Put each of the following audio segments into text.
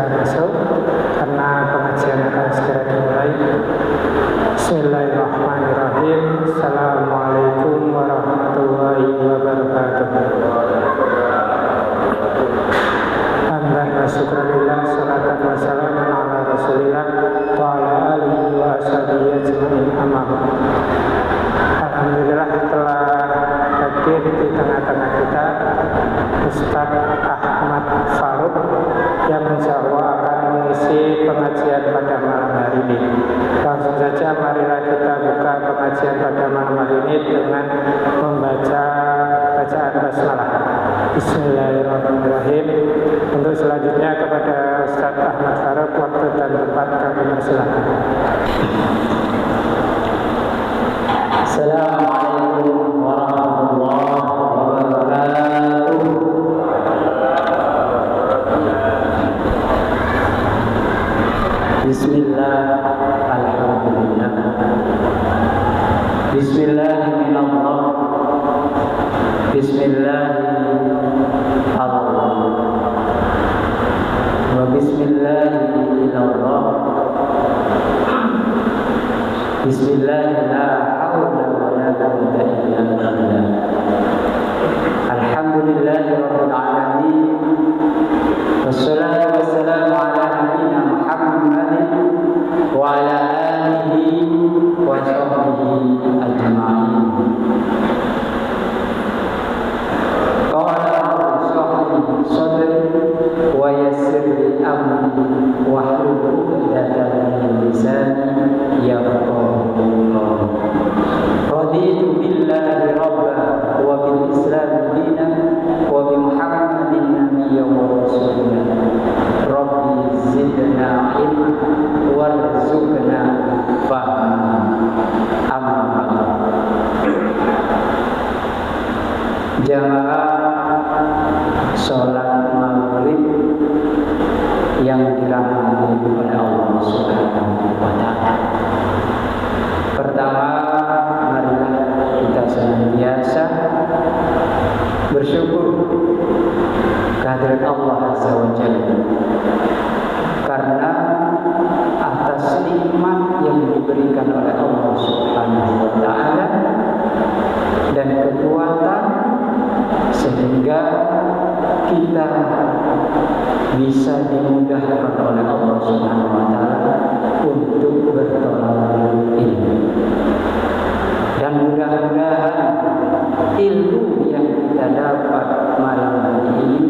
segera masuk karena pengajian akan segera dimulai. Bismillahirrahmanirrahim. Assalamualaikum warahmatullahi wabarakatuh. Hamdan wa syukurillah, salatan wa salaman ala rasulillah wa ala alihi wa ashabihi ajma'in, amma ba'du. Alhamdulillah telah hadir di tengah-tengah kita Ustaz Ahmad Farouk yang insya Allah akan mengisi pengajian pada malam hari ini. Langsung saja marilah kita buka pengajian pada malam hari ini dengan membaca bacaan basmalah. Bismillahirrahmanirrahim. Untuk selanjutnya kepada Ustaz Ahmad Farouk, waktu dan tempat kami persilakan. Assalamualaikum warahmatullahi wabarakatuh. Bismillah, alhamdulillah. Bismillahirrahmanirrahim. Bismillahirrahmanirrahim. Wa bismillahirrahmanirrahim. Bismillahirrahmanirrahim. Alhamdulillahi rabbil alamin. Wassalatu wassalamu ala nabiyyina Muhammadin wa ala alihi wa sahbihi ajma'in. Qala rabbi shrah li sadri wa yassir li amri wahlul 'uqdatam min lisani yafqahu qawli. Raditu billahi rabban wa bil islam dinan wa bi Muhammadin nabiyyan wa rasulan. Rabbi zidna ilman warzuqna fahman. Amma ba'du. Jamaah salat maghrib yang dirahmati oleh Allah Subhanahu wa taala. Pertama, marilah kita senantiasa bersyukur kehadirat Allah Azza wa Jalla, karena atas nikmat yang diberikan oleh Allah Subhanahu wa taala dan kekuatan sehingga kita bisa dimudahkan oleh Allah Subhanahu wa taala untuk bertolak ilmu. Dan mudah-mudahan ilmu yang kita dapat malam hari ini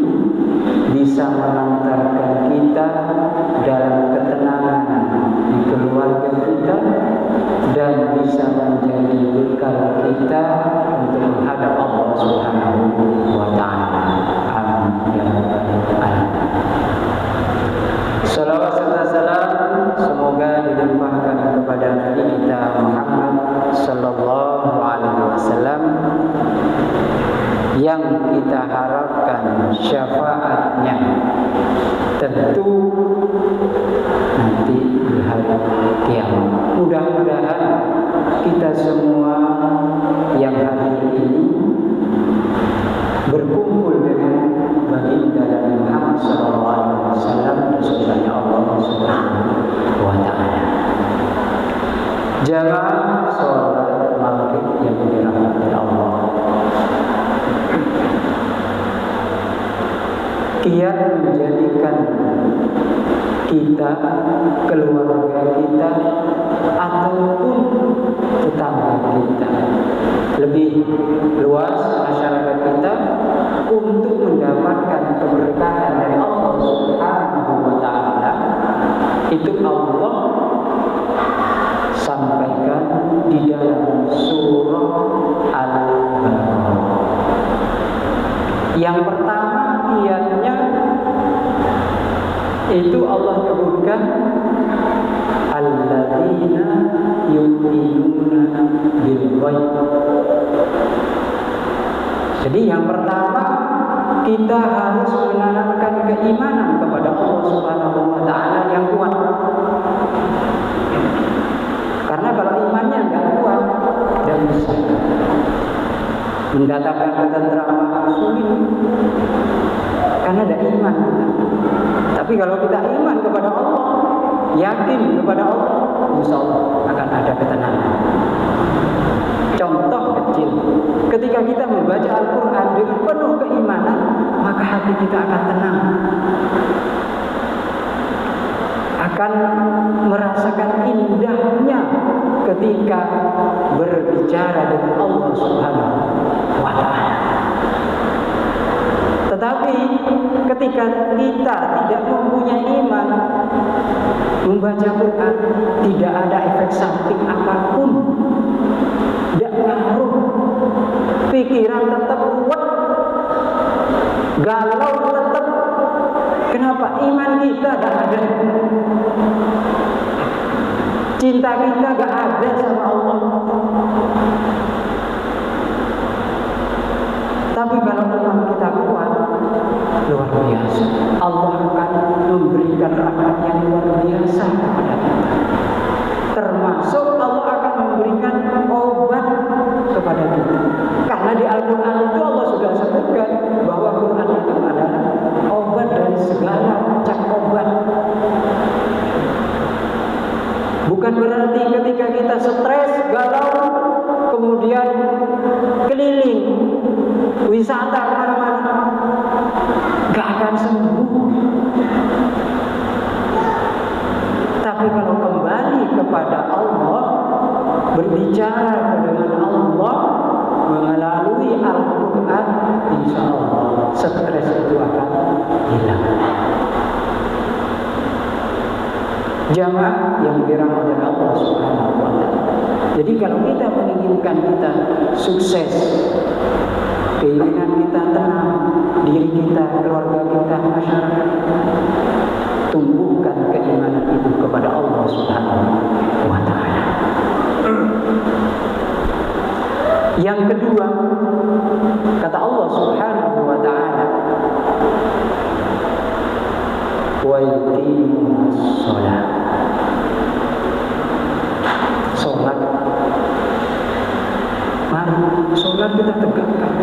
bisa mengantarkan kita dalam ketenangan di keluarga kita dan bisa menjadi bekal kita untuk menghadap Allah Subhanahu wa taala. Amin ya rabbal alamin. Salawat serta salam semoga dilimpahkan kepada Nabi kita Muhammad sallallahu alaihi wasallam yang kita harapkan syafaatnya tentu nanti di hari kiamat. Mudah-mudahan kita semua yang hadir ini berkumpul dengan baginda Nabi Muhammad sallallahu alaihi wasallam dan surganya Allah Subhanahu wa taala. Jamaah salat maghrib yang dirahmati Allah, kiat menjadikan kita, keluarga kita ataupun tetangga kita, lebih luas masyarakat kita untuk mendapatkan keberkahan dari Allah Subhanahu wa taala. Itu Allah sampaikan di dalam surah Al-Baqarah. Yang pertama kiatnya itu Allah menyebutkan alladzina yu'minuna bil ghaib. Jadi yang pertama kita harus menanamkan keimanan kepada Allah Subhanahu wa taala yang kuat. Karena kalau imannya enggak kuat, tidak bisa mendatangkan ketentraman sulit. Karena ada iman. Tapi kalau kita iman kepada Allah, yakin kepada Allah, insya Allah akan ada ketenangan. Contoh kecil, ketika kita membaca Al-Quran dengan penuh keimanan, maka hati kita akan tenang, akan merasakan indahnya ketika berbicara dengan Allah Subhanahu wa Ta'ala. Tetapi ketika kita tidak mempunyai iman, membaca Quran tidak ada efek samping apapun, tidak ngaruh, pikiran tetap ruwet, galau tetap. Kenapa? Iman kita tidak ada, cinta kita tidak ada sama Allah. Tapi kalau iman kita kuat, luar biasa, Allah akan memberikan rahmat yang luar biasa kepada kita. Termasuk Allah akan memberikan obat kepada kita. Karena di Al-Quran itu Allah sudah sebutkan bahwa Quran itu adalah obat dari segala macam obat. Bukan berarti ketika kita stres, galau, kemudian keliling, wisata kemana-mana, gak akan sembuh. Tapi kalau kembali kepada Allah, berbicara dengan Allah melalui Al-Quran, insya Allah stres itu akan hilang. Jamaah yang dirahmati oleh Allah Subhanahu wa Ta'ala. Jadi kalau kita menginginkan kita sukses, keinginan kita tenang, diri kita, keluarga kita, masyarakat, tumbuhkan keimanan itu kepada Allah Subhanahu wa Ta'ala. Yang kedua, kata Allah Subhanahu wa Ta'ala, wa yuqimus shalah. Salat, mari salat kita tegakkan.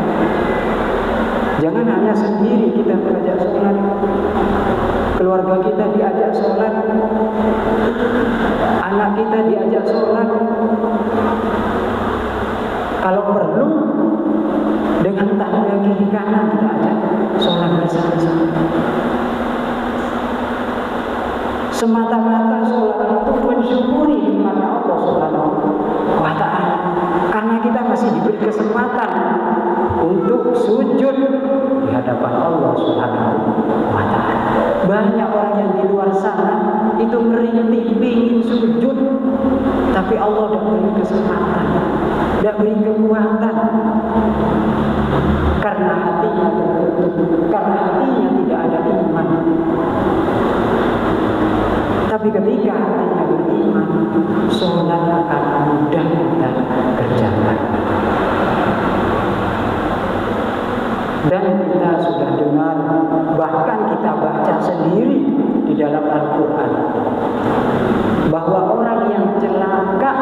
Jangan hanya sendiri kita diajak salat, keluarga kita diajak salat, anak kita diajak salat. Kalau perlu dengan tangan kiri kanan kita ajak salat bersama-sama. Semata-mata sholat itu mensyukuri nikmatnya Allah Subhanahu wa Ta'ala. Karena kita masih diberi kesempatan untuk sujud di hadapan Allah Subhanahu wa Ta'ala. Banyak orang yang di luar sana itu merintih ingin sujud, tapi Allah tidak beri kesempatan, tidak beri kekuatan, karena hatinya tertutup, karena hatinya tidak ada iman. Tapi ketika hatinya beriman, sholat akan mudah kita kerjakan. Dan kita sudah dengar, bahkan kita baca sendiri di dalam Al-Quran, bahwa orang yang celaka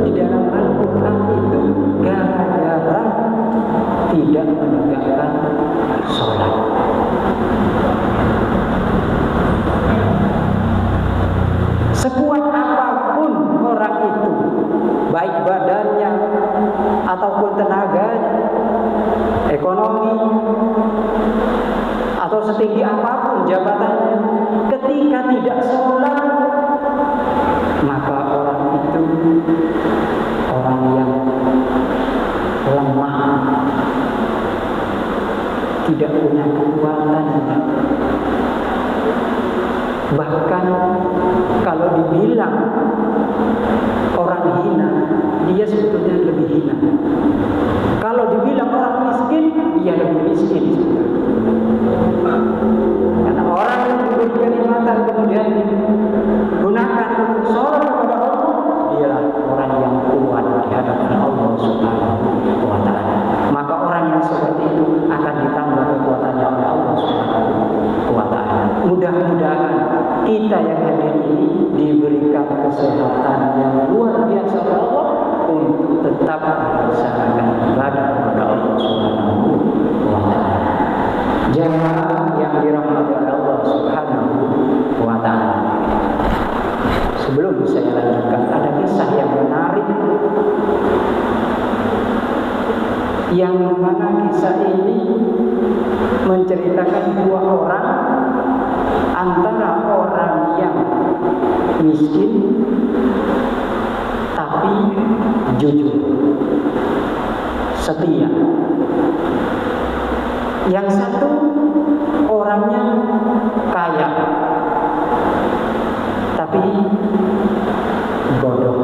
di dalam Al-Quran itu gara-gara tidak menegakkan sholat. Sekuat apapun orang itu, baik badannya ataupun tenaganya, ekonomi, atau setinggi apapun jabatannya, ketika tidak sholat, maka orang itu orang yang lemah, tidak punya kekuatan. Bahkan kalau dibilang orang hina, dia sebetulnya lebih hina. Kalau dibilang orang miskin, dia lebih miskin. Karena orang yang diberi kenikmatan kemudian digunakan untuk sholat kepada Allah, dialah orang yang kuat di hadapan Allah Subhanahu wa Ta'ala. Maka orang yang seperti itu akan ditambah kekuatannya oleh Allah Subhanahu wa Ta'ala. Mudah-mudahan kita yang hadir ini diberikan kesehatan yang luar biasa oleh Allah untuk tetap melaksanakan ibadah kepada Allah Subhanahu wa Ta'ala. Jamaah yang yang mana kisah ini menceritakan dua orang, antara orang yang miskin tapi jujur, setia. Yang satu orangnya kaya tapi bodoh.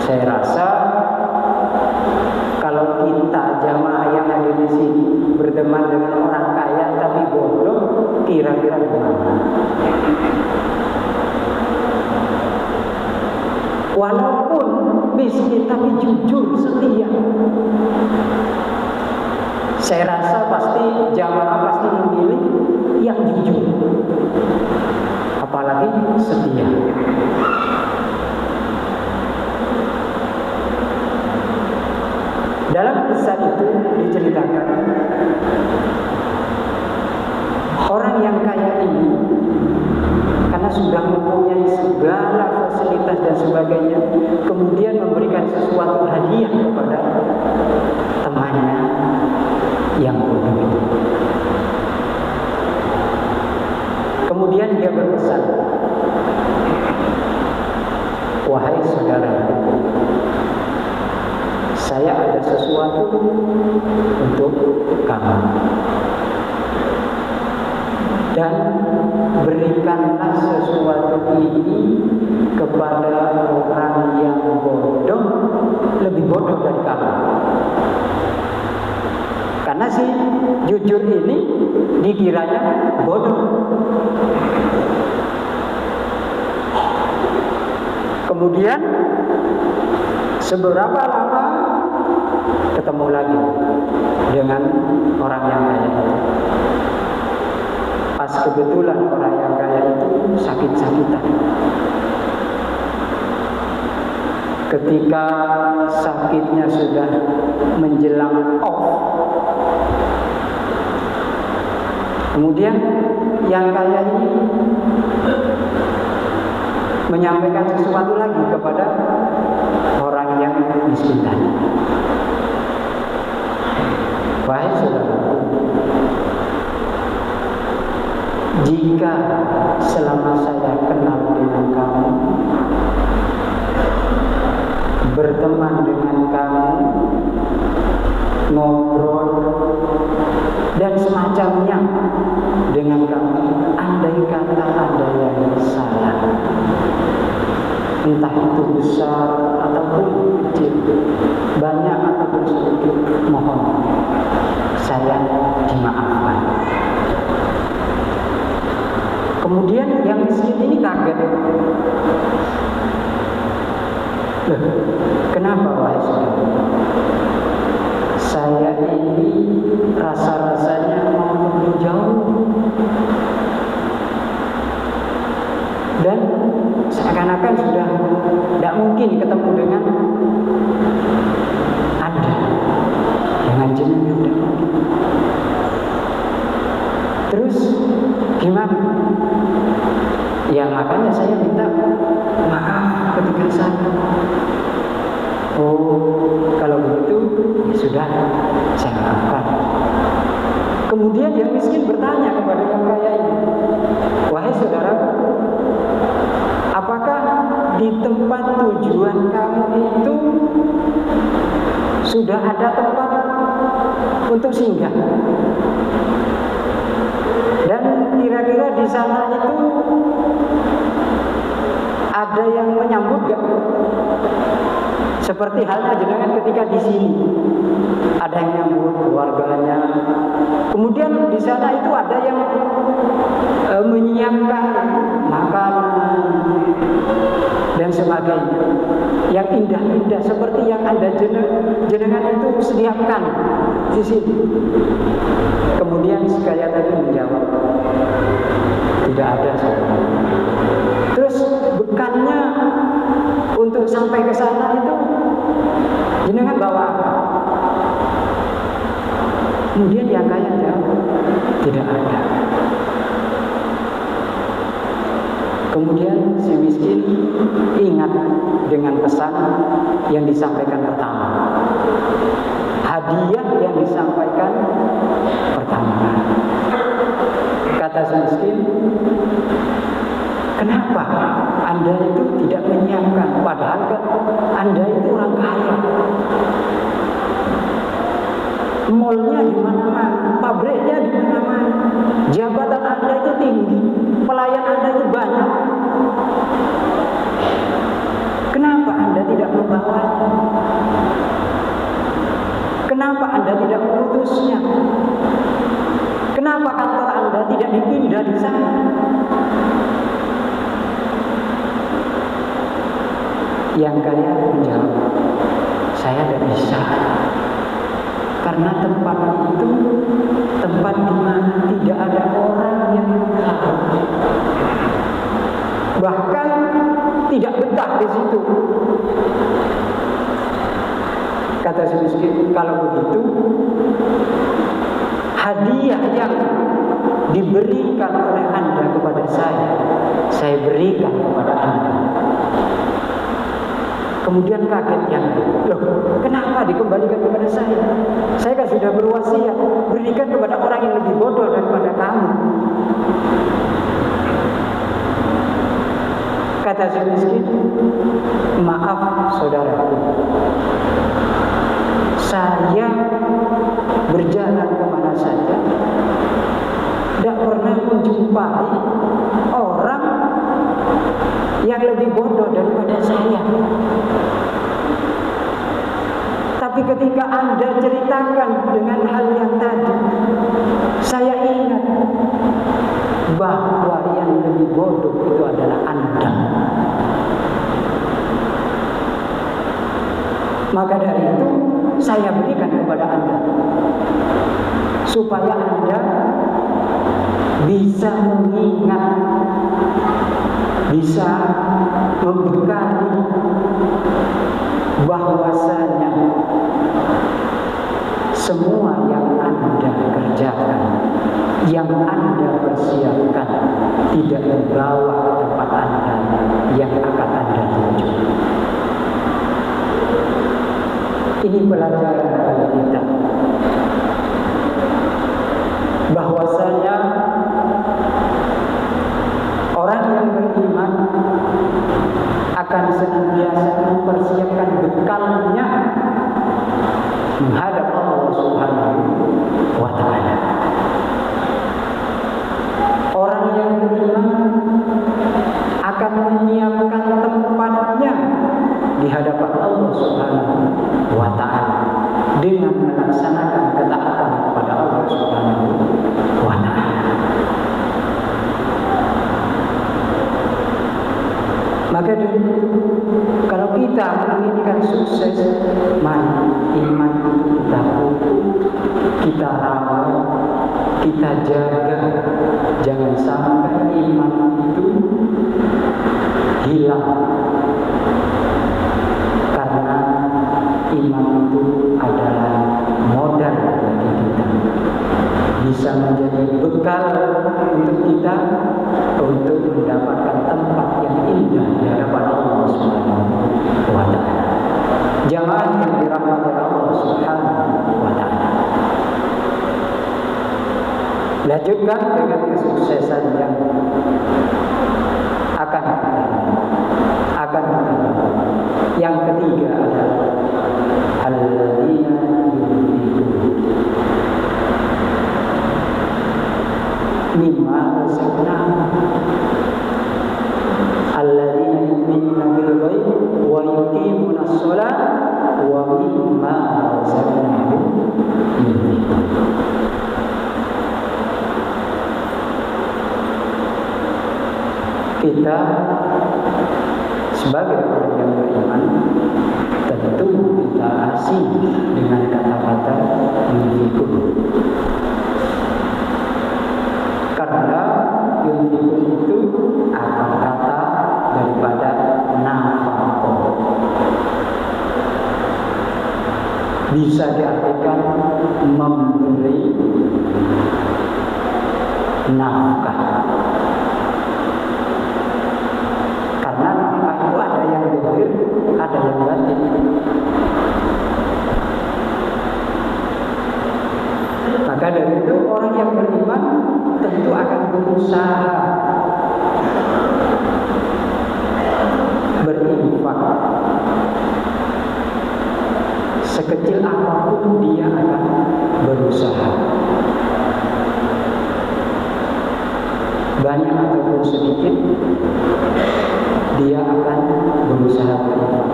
Saya rasa kalau kita jamaah yang ada di sini berteman dengan orang kaya tapi bodoh, kira-kira gimana? Walaupun miskin tapi jujur, setia, saya rasa pasti jamaah pasti memilih yang jujur, apalagi setia. Dalam kisah itu diceritakan orang yang kaya ini karena sudah mempunyai segala fasilitas dan sebagainya, kemudian memberikan sesuatu hadiah kepada temannya yang bodoh itu. Kemudian dia berpesan, "Wahai saudaraku, saya ada sesuatu untuk kamu, dan berikanlah sesuatu ini kepada orang yang bodoh, lebih bodoh dari kamu." Karena si jujur ini dikiranya bodoh. Kemudian seberapa lama ketemu lagi dengan orang yang kaya itu. Pas kebetulan orang yang kaya itu sakit-sakitan. Ketika sakitnya sudah menjelang off, kemudian yang kaya ini menyampaikan sesuatu lagi kepada orang yang miskin tadi. "Wahai saudaraku, jika selama saya kenal dengan kamu, berteman dengan kamu, ngobrol dan semacamnya dengan kamu, andai kata ada yang salah, entah itu besar ataupun kecil, banyak ataupun sedikit, mohon saya dimaafkan." Kemudian yang miskin ini kaget. "Loh, kenapa wahai saudara? Saya ini rasa-rasanya mau pergi jauh, dan seakan-akan sudah tidak mungkin ketemu dengan Anda, dengan jenengan tidak mungkin. Terus gimana? Ya makanya saya minta maaf ketika saya." "Oh, kalau begitu ya sudah, saya maafkan." Kemudian yang miskin bertanya kepada yang kaya ini, "Wahai saudaraku, apakah di tempat tujuan kamu itu sudah ada tempat untuk singgah? Dan kira-kira di sana itu ada yang menyambut gak? Seperti halnya jenengan ketika di sini, ada yang menyambut keluarganya. Kemudian di sana itu ada yang menyiapkan makanan dan sebagainya, yang indah-indah seperti yang Anda jenengan itu sediakan di sini." Kemudian si kaya tadi menjawab, "Tidak ada, saudara." Terus bekalnya untuk sampai ke sana itu jenengan bawa apa? Kemudian yang kaya jawab, "Tidak ada." Kemudian si miskin ingat dengan pesan yang disampaikan pertama, hadiah yang disampaikan pertama. Kata si miskin, kenapa Anda itu tidak menyiapkan? Padahal kan Anda itu orang kaya. Mallnya di mana-mana, pabriknya di mana-mana, jabatan Anda itu tinggi, pelayan Anda itu banyak. Kenapa Anda tidak membawanya? Kenapa Anda tidak mengutusnya? Kenapa kantor Anda tidak dipindah di sana? Yang kaya menjawab, saya tidak bisa. Karena tempat itu tempat di mana tidak ada orang yang tahu. Bahkan tidak betah di situ. Kata si miskin, kalau begitu hadiah yang diberikan oleh Anda kepada saya berikan kepada Anda. Kemudian kaget yang loh, kenapa dikembalikan kepada saya? Saya kan sudah berwasiat berikan kepada orang yang lebih bodoh daripada kamu. Kata si miskin, maaf saudaraku, saya berjalan kemana saja tidak pernah menjumpai orang yang lebih bodoh daripada saya. Tapi ketika Anda ceritakan dengan hal yang tadi, saya ingat bahwa yang lebih bodoh itu adalah Anda. Maka dari itu saya berikan kepada Anda supaya Anda bisa mengingat, bisa membekali bahwasanya semua yang Anda kerjakan, yang Anda persiapkan tidak membawa ke tempat Anda yang akan Anda tuju. Ini pelajaran bagi kita bahwasanya orang yang beriman akan senantiasa mempersiapkan bekalnya menghadap Allah Subhanahu wa Ta'ala. Orang yang beriman akan menyiapkan tempatnya di hadapan Allah Subhanahu wa Ta'ala dengan melaksanakan ketaatan kepada Allah Subhanahu wa Ta'ala. Maka dari itu, kalau kita menginginkan sukses, mari iman itu kita pupuk, kita rawat, kita jaga. Jangan sampai iman itu hilang. Karena iman itu adalah modal bagi kita. Bisa menjadi bekal untuk kita untuk mendapatkan tempat yang indah di hadapan Allah Subhanahu wa Ta'ala. Jamaah yang dirahmati Allah Subhanahu wa Ta'ala. Lanjutkan dengan kesuksesan yang akan yang ketiga adalah alladzina mimma razaqnahum, alladzina yu'minuna bil ghaib wa yuqimuna ash-sholata wa mimma razaqnahum yunfiqun. Kita sebagai orang yang beriman tentu kita asing dengan kata-kata yunfiqun. Karena yunfiqun itu akar kata daripada nafaqah. Bisa diartikan memberi nafkah. ada yang batin. Maka dari itu orang yang beriman tentu akan berusaha berinfak. Sekecil apapun dia akan berusaha. Banyak ataupun sedikit dia akan berusaha berinfak.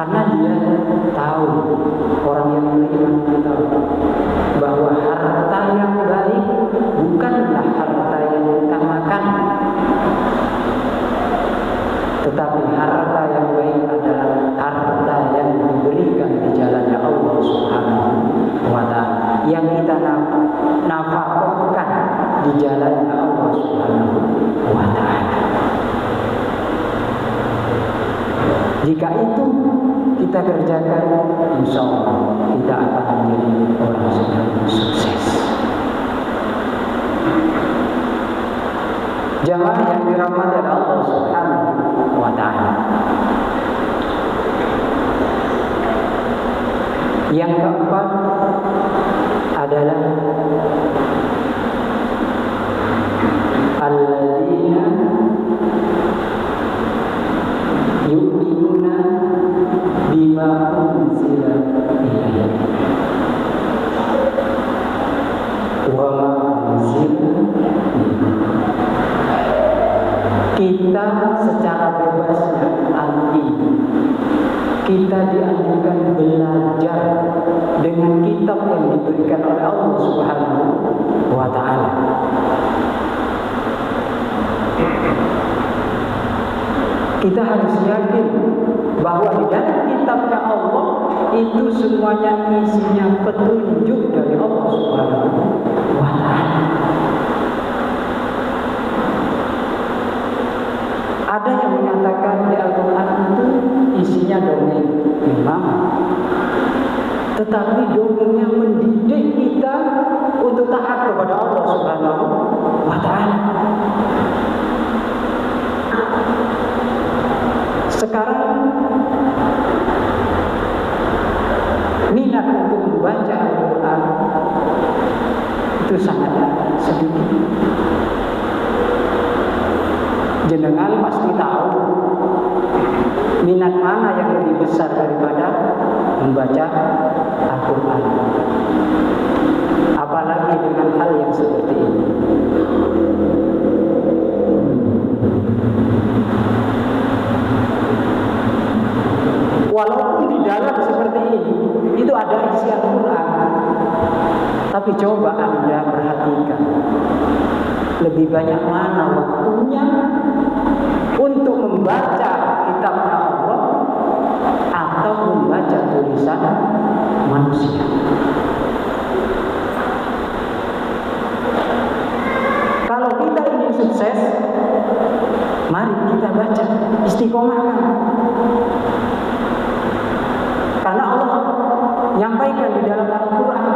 Karena dia tahu, orang yang beriman tahu bahwa harta yang baik bukanlah harta yang diutamakan, tetapi harta yang baik adalah harta yang diberikan di jalannya Allah Subhanahu wa Ta'ala, yang kita nafkahkan di jalannya Allah Subhanahu wa Ta'ala. Jika itu kita kerjakan, insya Allah kita akan menjadi orang yang sukses. Jamaah yang dirahmati Allah Subhanahu wa Ta'ala. Yang keempat adalah alladzina yu'minuna bima unzila ilaika wa ma unzila. Kita secara bebasnya kita dianjurkan belajar dengan kitab yang diberikan oleh Allah Subhanahu wa Ta'ala. Kita harus yakin bahwa di dalam kitabnya Allah itu semuanya isinya petunjuk dari Allah Subhanahu wa Ta'ala. Ada yang menyatakan di Al-Quran itu isinya dongeng, memang, tetapi dongengnya mendidik kita untuk taat kepada Allah Subhanahu wa Ta'ala. Sekarang minat untuk membaca Al-Quran itu sangat sedikit. Jenengan pasti tahu minat mana yang lebih besar daripada membaca Al-Quran, apalagi dengan hal yang seperti ini. Walaupun di dalam seperti ini itu ada isi Al-Quran, tapi coba Anda perhatikan, lebih banyak mana waktunya untuk membaca kitabnya Allah atau membaca tulisan manusia. Kalau kita ingin sukses, mari kita baca, istiqomahkan. Karena Allah menyampaikan di dalam Al-Quran,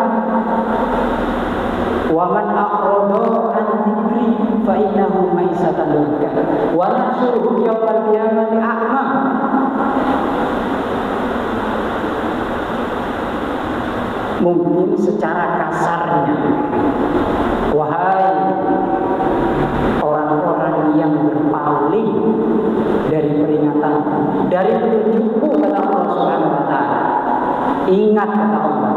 wa man a'rada an dzikri fa innahu maisatan dhanka wa nahsyuruhu yaumal qiyamati a'ma. Mungkin secara kasarnya, wahai orang-orang yang berpaling dari peringatan, dari petunjukku, kata Allah Subhanahu wa Ta'ala, ingat kata Allah,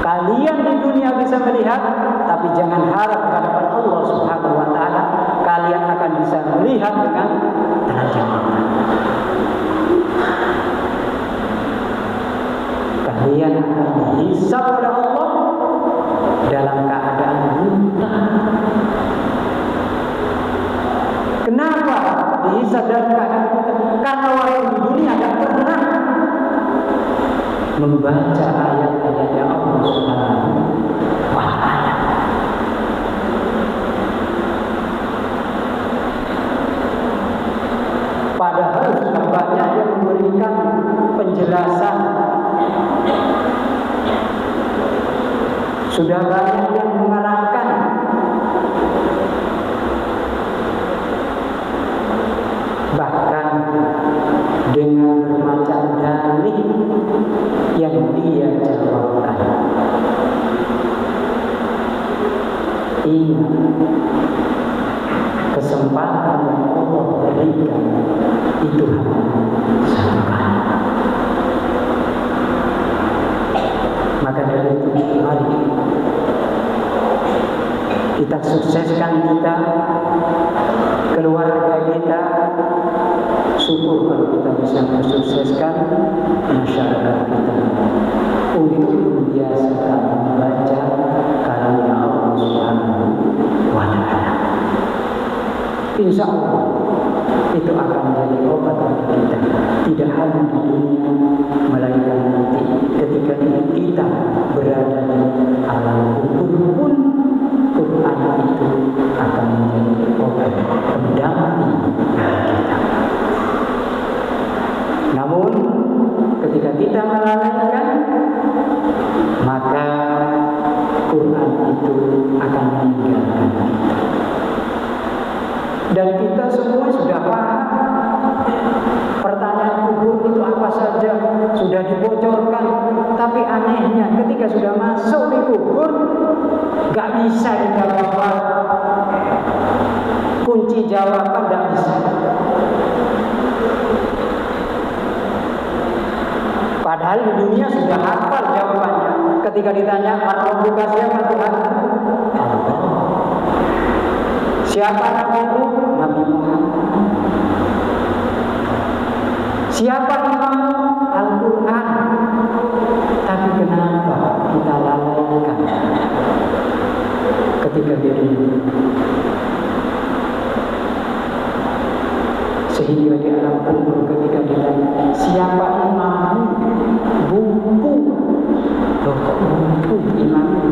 kalian di dunia bisa melihat, tapi jangan harap di hadapan Allah Subhanahu wa Ta'ala kalian akan bisa melihat dengan telanjang mata. Kalian akan dihisab oleh Allah dalam keadaan buta. Kenapa dihisab dalam keadaan buta? Karena waktu di dunia tidak pernah membaca ayat-ayatnya Allah Subhanahu wa Ta'ala. Padahal sudah banyak yang memberikan penjelasan, sudah banyak yang mengarahkan. ingat kesempatan yang Allah berikan itu hanya satu kali. Maka dari itu mari kita sukseskan kita, keluarga kita. Syukur kalau kita bisa mensukseskan masyarakat kita untuk membiasakan membaca kalamnya Allah Subhanahu wa Ta'ala. Insya Allah itu akan menjadi obat bagi kita, tidak hanya di dunia, melainkan nanti ketika kita berada di alam kubur pun Quran itu akan menjadi obat pendamping bagi kita. Namun ketika kita melalaikan, maka Quran itu akan meninggalkan kita. Dan kita semua sudah paham pertanyaan kubur itu apa saja, sudah dibocorkan. Tapi anehnya ketika sudah masuk di kubur, gak bisa dijawab. Kunci jawaban gak bisa. Padahal di dunia sudah hafal jawabannya. Ketika ditanya, "Rabbuka siapa Tuhan?" Allah. Siapa nabimu? Nabi Muhammad. Siapa imammu? Al-Quran. Tapi kenapa kita lalaikan ketika di dunia? Sehingga di alam kubur ketika ditanya, siapa imammu? Buku. Loh kok buku imammu?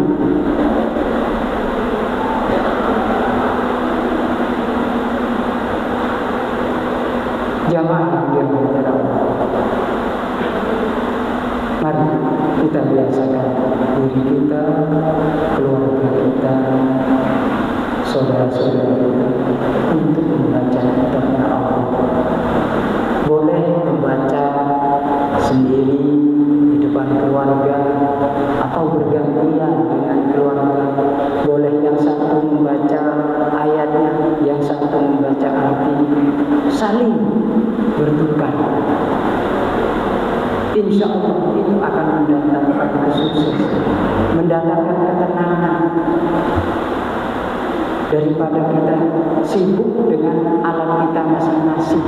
Jamaah yang dimuliakan Allah, mari kita biasakan diri kita, keluarga kita, saudara-saudara kita untuk membaca kitabnya Allah. Boleh membaca sendiri di depan keluarga atau bergantian dengan keluarga. Boleh yang satu membaca ayatnya, yang satu membaca arti, saling bertukar. Insya Allah itu akan mendatangkan kesuksesan, mendatangkan ketenangan, daripada kita sibuk dengan alam kita masing-masing.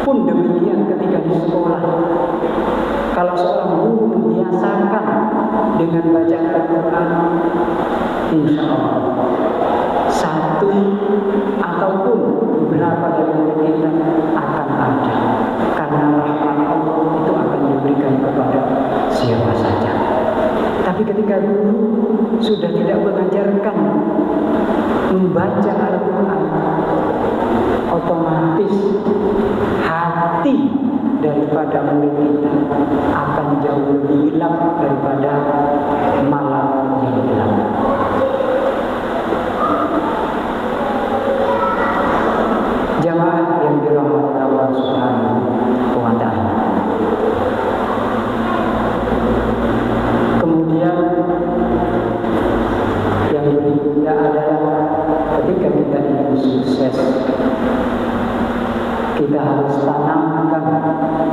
Pun demikian ketika di sekolah, kalau seorang guru membiasakan dengan bacaan Al-Quran, insya Allah satu ataupun beberapa dari murid kita akan ada, karena rahmat Allah itu akan diberikan kepada siapa saja. Tapi ketika guru sudah tidak mengajarkan membaca Al-Quran, otomatis hati daripada murid kita akan jauh lebih gelap daripada malam yang gelap. Jamaah yang dirahmati Allah Subhanahu wa Ta'ala. Kemudian yang berikutnya adalah ketika kita ingin sukses, kita harus tanamkan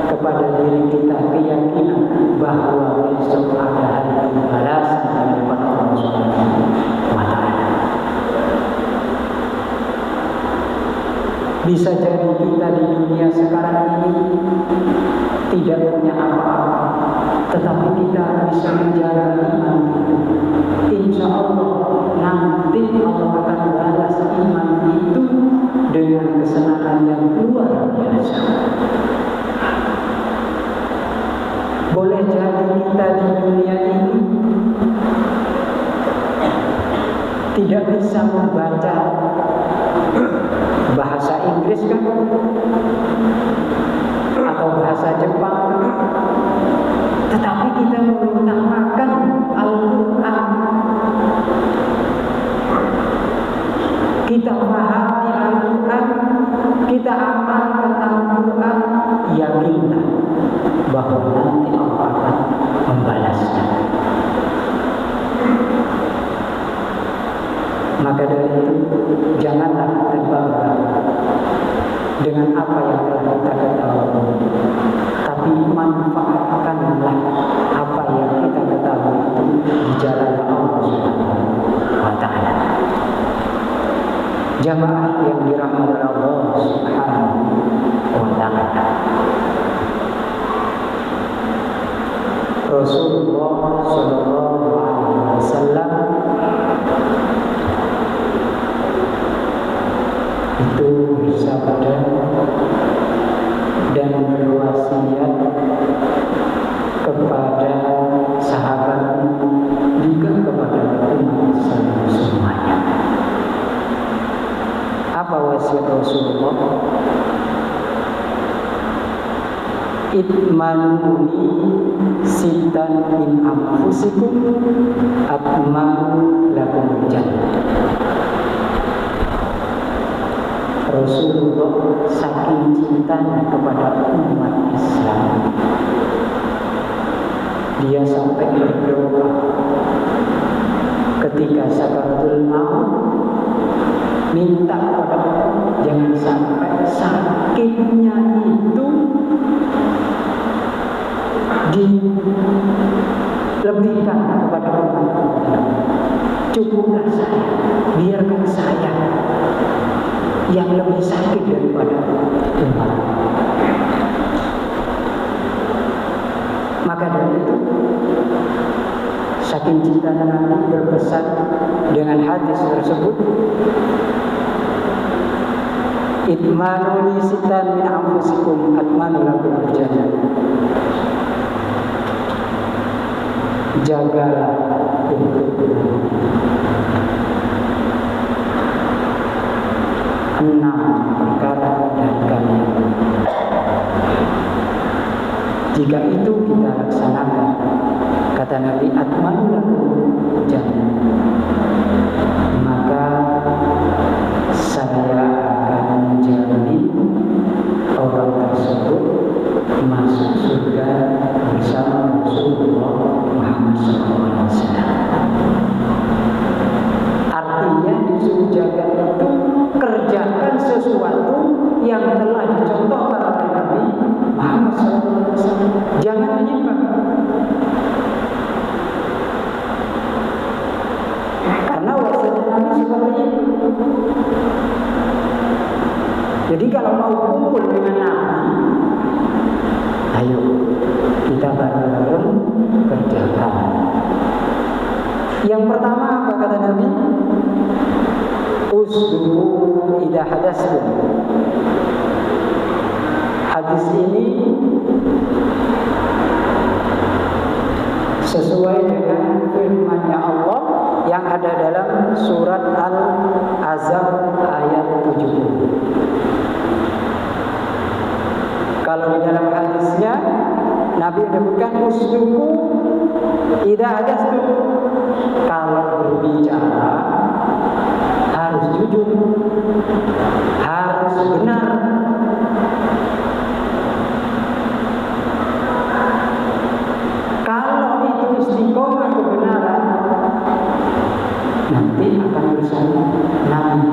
kepada diri kita keyakinan bahwa besok ada hari pembalasan dari Allah Subhanahu wa Ta'ala. Bisa jadi kita di dunia sekarang ini tidak punya apa-apa, tetapi kita bisa menjaga iman itu. Insya Allah nanti Allah akan balas iman itu dengan kesenangan yang luar biasa. Boleh jadi kita di dunia ini tidak bisa membaca bahasa Inggris kan, atau bahasa Jepang, tetapi kita mengutamakan Al-Quran. Kita memahami Al-Quran, kita amalkan Al-Quran, yakinlah bahwa bahwa nanti Allah akan membalasnya. Maka dari itu janganlah kita bangga dengan apa yang telah kita ketahui, tapi manfaatkanlah apa yang kita ketahui itu di jalan Allah Subhanahu wa Ta'ala. Jamaah yang dirahmati Allah Subhanahu wa Ta'ala, Rasulullah Shallallahu Alaihi Wasallam itu bersabda dan berwasiat kepada sahabat juga kepada umat Islam semuanya. Apa wasiat Rasulullah? Itmanuni sitan min anfusikum atmanu lakum jannah. Rasulullah saking cintanya kepada umat Islam, dia sampai berdoa ketika sakaratul maut, minta kepada Allah jangan sampai sakitnya itu dilebihkan kepada umat. Cukuplah saya, biarkan saya yang lebih sakit daripada umat. Maka dari itu saking cintanya Nabi berpesan dengan hadis tersebut, itmanu li sitan min anfusikum atmanu lakum jannah. Jagalah untuk 6 perkara dari kalian. Jika itu kita laksanakan, kata Nabi, atmanu lakum jannah, maka saya akan menjamin orang tersebut masuk surga bersama Rasulullah Muhammad SAW. Artinya disuruh jaga itu kerjakan sesuatu yang telah dicontohkan oleh Nabi Muhammad SAW. Jangan menyimpang. Karena wasiat Nabi seperti itu. Jadi kalau mau kumpul dengan Nabi, ayo kita bareng-bareng kerjakan. Yang pertama apa kata Nabi? Usduqu idza hadastum. Hadis ini sesuai dengan firman-Nya Allah yang ada dalam surat Al-Ahzab ayat 70. Kalau di dalam hadisnya Nabi menyebutkan usduqu idza hadastum. Kalau berbicara harus jujur, harus benar. Kalau itu istiqomah kebenaran, nanti akan bersama Nabi.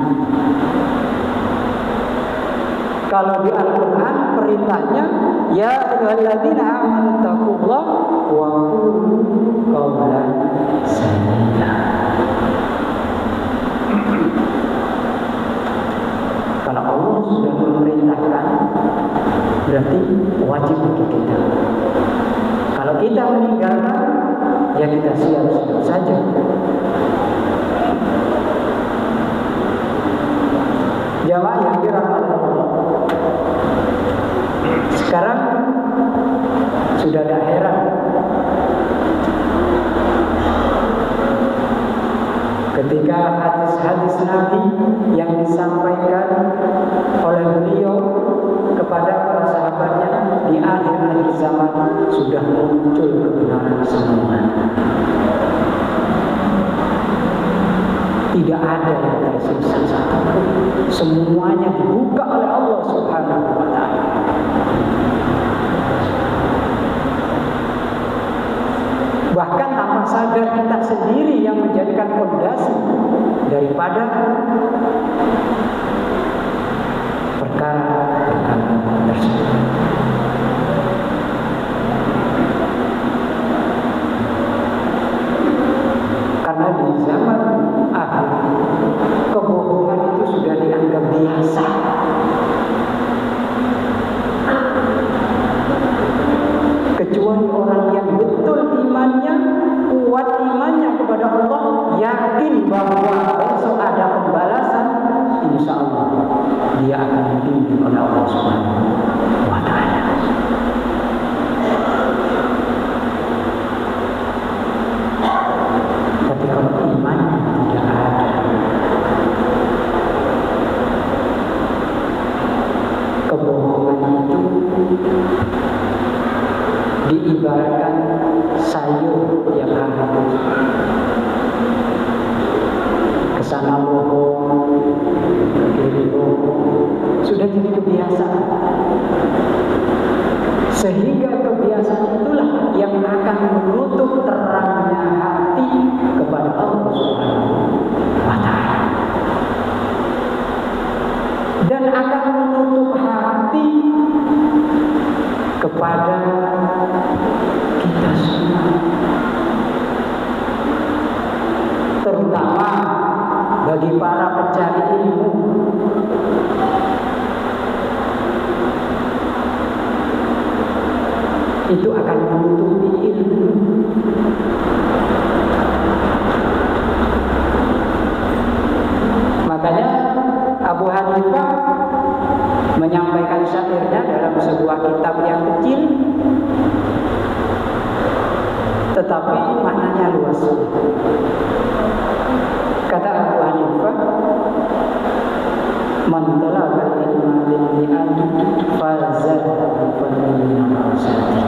Kalau di Al-Quran perintahnya, ya ayyuhalladzina amanu taqullaha wa qulu qawlan sadida. Kalau Allah sudah memerintahkan, berarti wajib bagi kita. Kalau kita meninggalkan, ya kita siap-siap saja. Jamaah yang dirahmati Allah, sekarang sudah ada heran ketika hadis-hadis Nabi yang disampaikan oleh beliau kepada para sahabatnya di akhir-akhir zaman sudah muncul kebenaran semua. Tidak ada yang tersisa satupun. Semuanya dibuka oleh Allah Subhanahu wa Ta'ala. daripada perkara-perkara tersebut. Karena di zaman akhir kebohongan itu sudah dianggap biasa. Kecuali orang yang betul imannya, kuat imannya kepada Allah, yakin bahwa besok ada pembalasan, insya Allah dia akan dibimbing oleh Allah Subhanahu wa Ta'ala. Tapi kalau imannya tidak ada, kebohongan itu diibaratkan sayur yang hangus. Kesana bohong, kiri bohong, sudah jadi kebiasaan. Sehingga kebiasaan itulah yang akan menutup terangnya hati kepada Allah Subhanahu wa Ta'ala, dan akan menutup hati kepada kita semua, terutama bagi para pencari ilmu. Itu akan menutupi ilmu. Makanya Abu Hanifah menyampaikan syairnya dalam sebuah kitab yang kecil, tetapi maknanya luas. Kata Abu Hanifah, "Man talaba ilma lil-li'an fazad min al-rasati."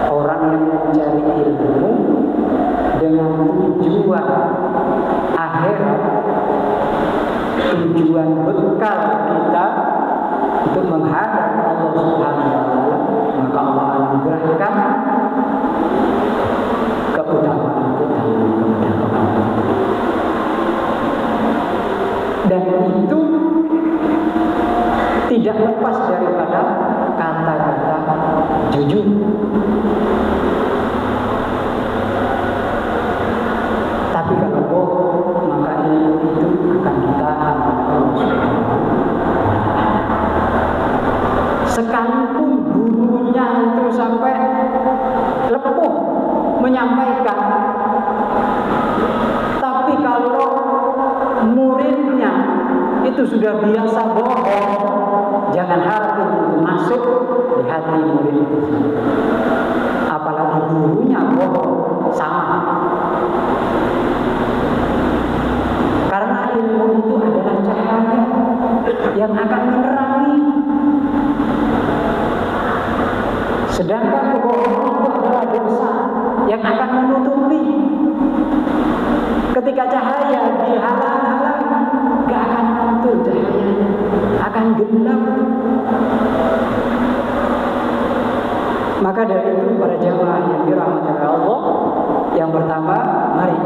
Orang yang mencari ilmu dengan tujuan akhirat, tujuan bekal kita untuk menghadap Allah Subhanahu wa Ta'ala, maka Allah anugerahkan keutamaan kepada orang. Dan itu tidak lepas daripada kata-kata jujur. Tapi kalau bohong, maka ilmu itu akan ditahan oleh Allah Subhanahu wa Ta'ala. Sekalipun gurunya itu sampai lepuh menyampaikan, tapi kalau muridnya itu sudah biasa bohong, jangan harap itu masuk di hati murid itu. Apalagi gurunya bohong sama. Karena ilmu itu adalah cahaya yang akan menerangi. Sedangkan kebohongan itu adalah dosa yang akan menutupi. Ketika cahaya dihalang-halang, gak akan mantul cahayanya, akan gelap. Maka dari itu para jamaah yang dirahmati oleh Allah, yang pertama, mari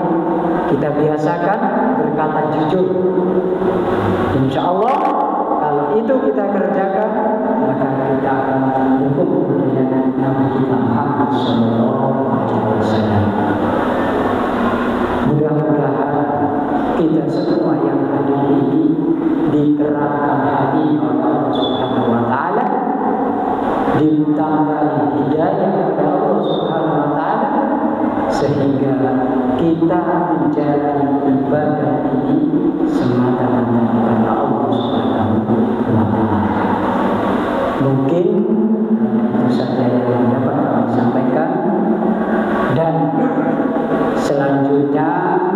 kita biasakan berkata jujur. Insya Allah kalau itu kita kerjakan, maka kita akan mendukung dengan Nabi kita Muhammad SAW. Mudah-mudahan kita semua yang hadir ini diterangkan hati oleh Allah Subhanahu wa Ta'ala, ditambahi hidayah oleh Allah Subhanahu wa Ta'ala, sehingga kita menjalani ibadah ini semata-mata karena Allah Subhanahu wa Ta'ala. Mungkin itu saja yang dapat kami sampaikan, dan selanjutnya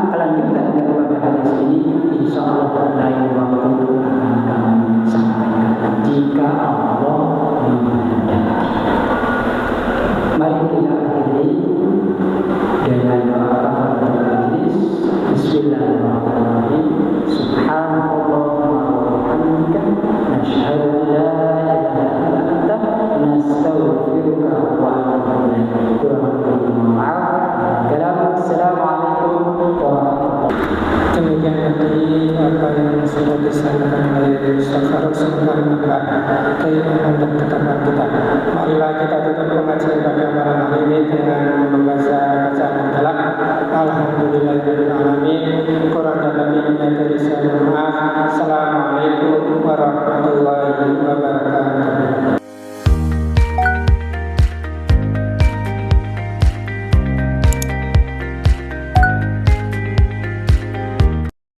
kelanjutan daripada hadis ini insya Allah lain waktu akan kami sampaikan jika Allah menghendaki. Mari kita akhiri dengan doa kafaratul majlis. Bismillahirrahmanirrahim. Subhanallah wa bihamdika, nasyhadu an la ilaha illa anta, nastaghfiruka wa natubu ilaik. Assalamualaikum warahmatullahi wabarakatuh. Demikian untuk ketakwaan kita. Marilah kita tutup pengajian pada malam hari ini dengan membaca bacaan mutlak. Alhamdulillahirabbil alamin. Kurang dan lebihnya dari saya mohon maaf. Assalamualaikum warahmatullahi wabarakatuh.